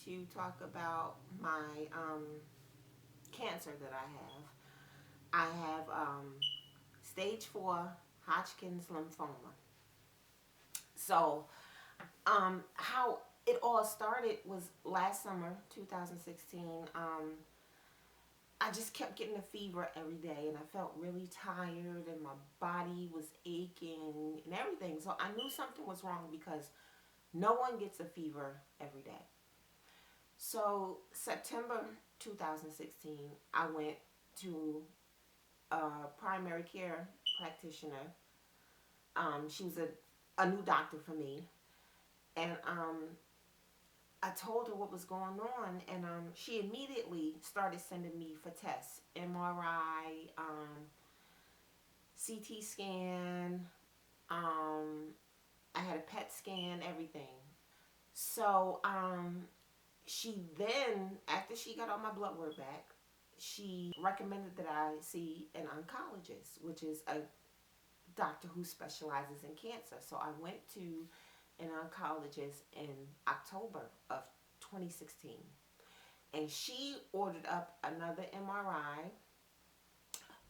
to talk about my cancer that I have. I have stage 4 Hodgkin's lymphoma. So, how it all started was last summer, 2016. I just kept getting a fever every day, and I felt really tired, and my body was aching and everything. So I knew something was wrong because no one gets a fever every day. So September 2016, I went to a primary care practitioner. She was a new doctor for me, and I told her what was going on, and she immediately started sending me for tests, MRI, CT scan. I had a PET scan, everything. So she then, after she got all my blood work back, she recommended that I see an oncologist, which is a doctor who specializes in cancer. So I went to an oncologist in October of 2016, and she ordered up another MRI.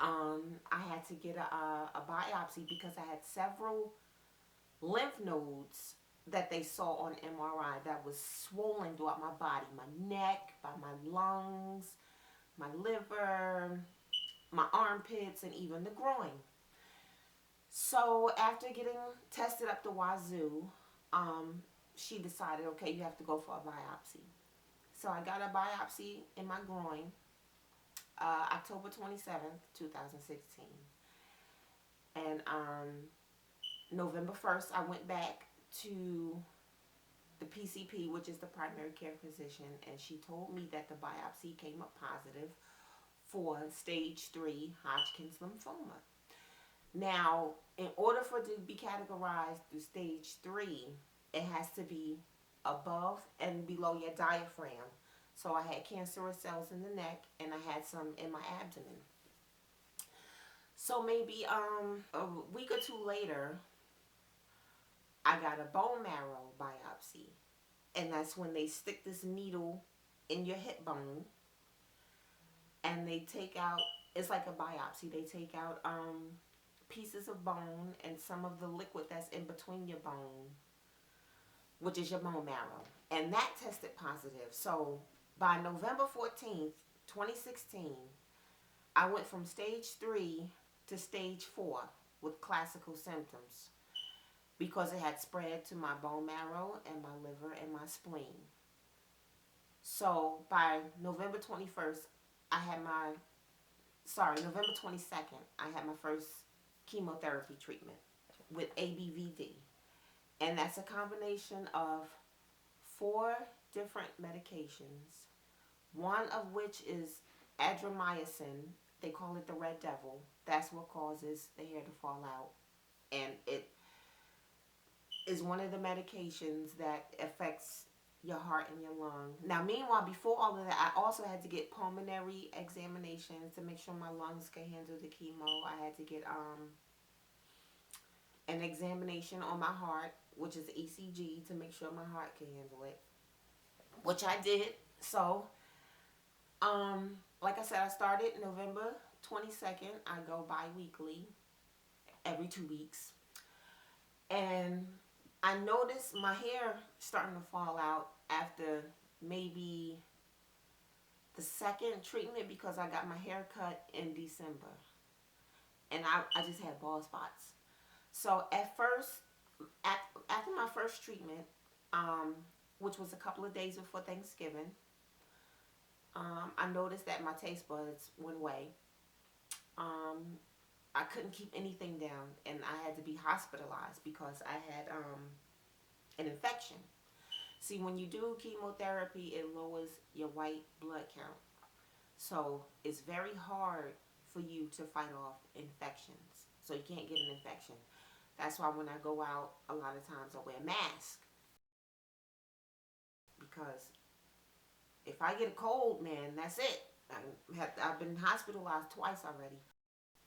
I had to get a biopsy because I had several lymph nodes that they saw on MRI that was swollen throughout my body, my neck, by my lungs, my liver, my armpits, and even the groin. So after getting tested up the wazoo, she decided, okay, you have to go for a biopsy. So I got a biopsy in my groin, October 27th, 2016. And November 1st, I went back to the PCP, which is the primary care physician, and she told me that the biopsy came up positive for stage 3 Hodgkin's lymphoma. Now, in order for it to be categorized through stage 3, it has to be above and below your diaphragm. So I had cancerous cells in the neck, and I had some in my abdomen. So maybe a week or two later, I got a bone marrow biopsy. And that's when they stick this needle in your hip bone, and they take out, it's like a biopsy. They take out pieces of bone and some of the liquid that's in between your bone, which is your bone marrow. And that tested positive. So by November 14th, 2016, I went from stage 3 to stage 4 with classical symptoms because it had spread to my bone marrow and my liver and my spleen. So by November 21st, November 22nd, I had my first chemotherapy treatment with ABVD. And that's a combination of 4 different medications, one of which is adriamycin. They call it the red devil. That's what causes the hair to fall out. And it is one of the medications that affects your heart and your lung. Now, meanwhile, before all of that, I also had to get pulmonary examinations to make sure my lungs could handle the chemo. I had to get an examination on my heart, which is ECG, to make sure my heart can handle it, which I did. So, like I said, I started November 22nd. I go bi-weekly, every 2 weeks. And I noticed my hair starting to fall out after maybe the second treatment because I got my hair cut in December. And I just had bald spots. So at first, after my first treatment, which was a couple of days before Thanksgiving, I noticed that my taste buds went away. I couldn't keep anything down, and I had to be hospitalized because I had an infection. See, when you do chemotherapy, it lowers your white blood count. So it's very hard for you to fight off infections. So you can't get an infection. That's why when I go out, a lot of times I wear a mask. Because if I get a cold, man, that's it. I've been hospitalized twice already.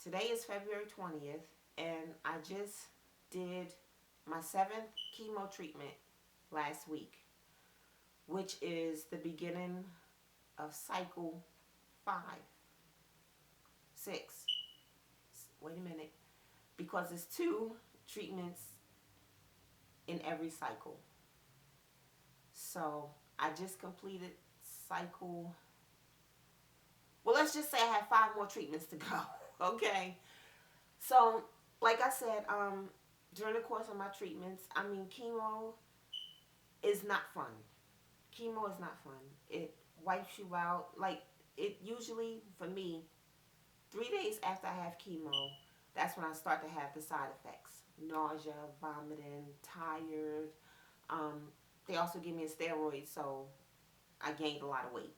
Today is February 20th, and I just did my 7th chemo treatment last week, which is the beginning of cycle 5, 6. Wait a minute. Because it's 2 treatments in every cycle. So I just completed cycle. Well, let's just say I have 5 more treatments to go. Okay. So, like I said, during the course of my treatments, I mean, chemo is not fun. Chemo is not fun. It wipes you out. Like, it usually, for me, 3 days after I have chemo, that's when I start to have the side effects. Nausea, vomiting, tired. They also give me a steroid, so I gained a lot of weight.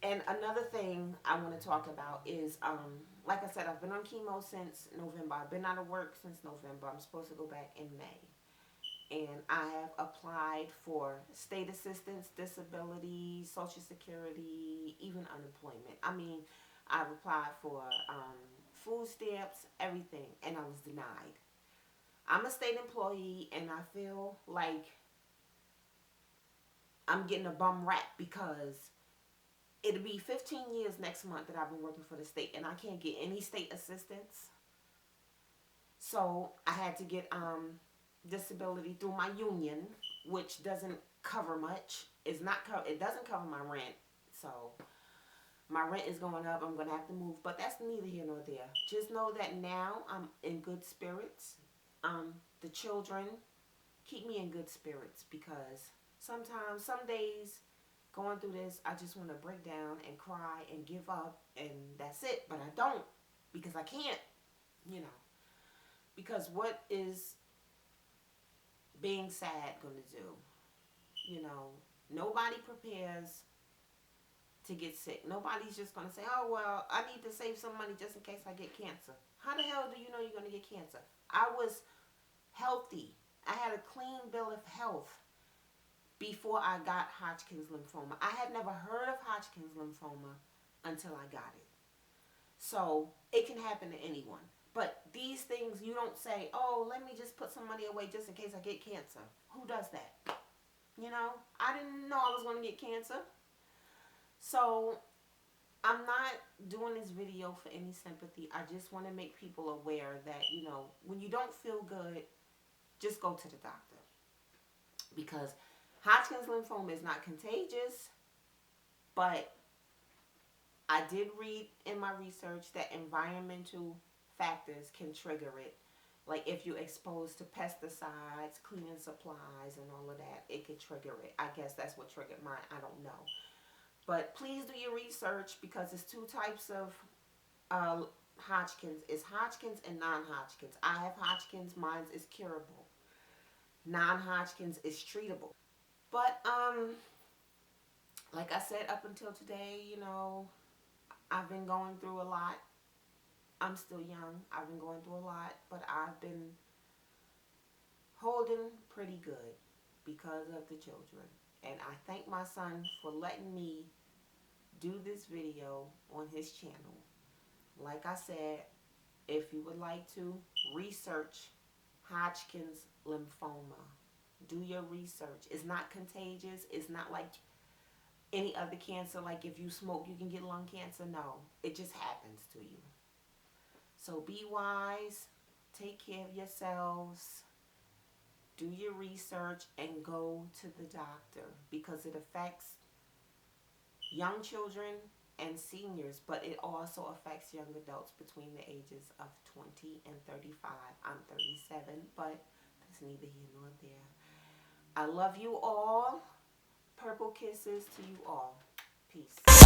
And another thing I want to talk about is, like I said, I've been on chemo since November. I've been out of work since November. I'm supposed to go back in May. And I have applied for state assistance, disability, Social Security, even unemployment. I mean, I've applied for food stamps, everything, and I was denied. I'm a state employee, and I feel like I'm getting a bum rap because it'll be 15 years next month that I've been working for the state, and I can't get any state assistance. So I had to get disability through my union, which doesn't cover much. It doesn't cover my rent. So my rent is going up. I'm going to have to move, but that's neither here nor there. Just know that now I'm in good spirits. The children keep me in good spirits because sometimes, some days, going through this, I just want to break down and cry and give up, and that's it. But I don't, because I can't, you know. Because what is being sad going to do? You know, nobody prepares to get sick. Nobody's just going to say, oh, well, I need to save some money just in case I get cancer. How the hell do you know you're going to get cancer? I was healthy. I had a clean bill of health before I got Hodgkin's lymphoma. I had never heard of Hodgkin's lymphoma until I got it. So it can happen to anyone. But these things, you don't say, oh, let me just put some money away just in case I get cancer. Who does that? You know, I didn't know I was going to get cancer. So I'm not doing this video for any sympathy. I just want to make people aware that, you know, when you don't feel good, just go to the doctor. Because Hodgkin's lymphoma is not contagious, but I did read in my research that environmental factors can trigger it. Like if you're exposed to pesticides, cleaning supplies, and all of that, it could trigger it. I guess that's what triggered mine. I don't know. But please do your research because it's 2 types of Hodgkin's. It's Hodgkin's and non-Hodgkin's. I have Hodgkin's. Mine is curable. Non-Hodgkin's is treatable. But, like I said, up until today, you know, I've been going through a lot. I'm still young. I've been going through a lot, but I've been holding pretty good because of the children. And I thank my son for letting me do this video on his channel. Like I said, if you would like to research Hodgkin's lymphoma, do your research. It's not contagious. It's not like any other cancer. Like if you smoke, you can get lung cancer. No, it just happens to you. So be wise. Take care of yourselves. Do your research and go to the doctor because it affects young children and seniors, but it also affects young adults between the ages of 20 and 35. I'm 37, but that's neither here nor there. I love you all. Purple kisses to you all. Peace.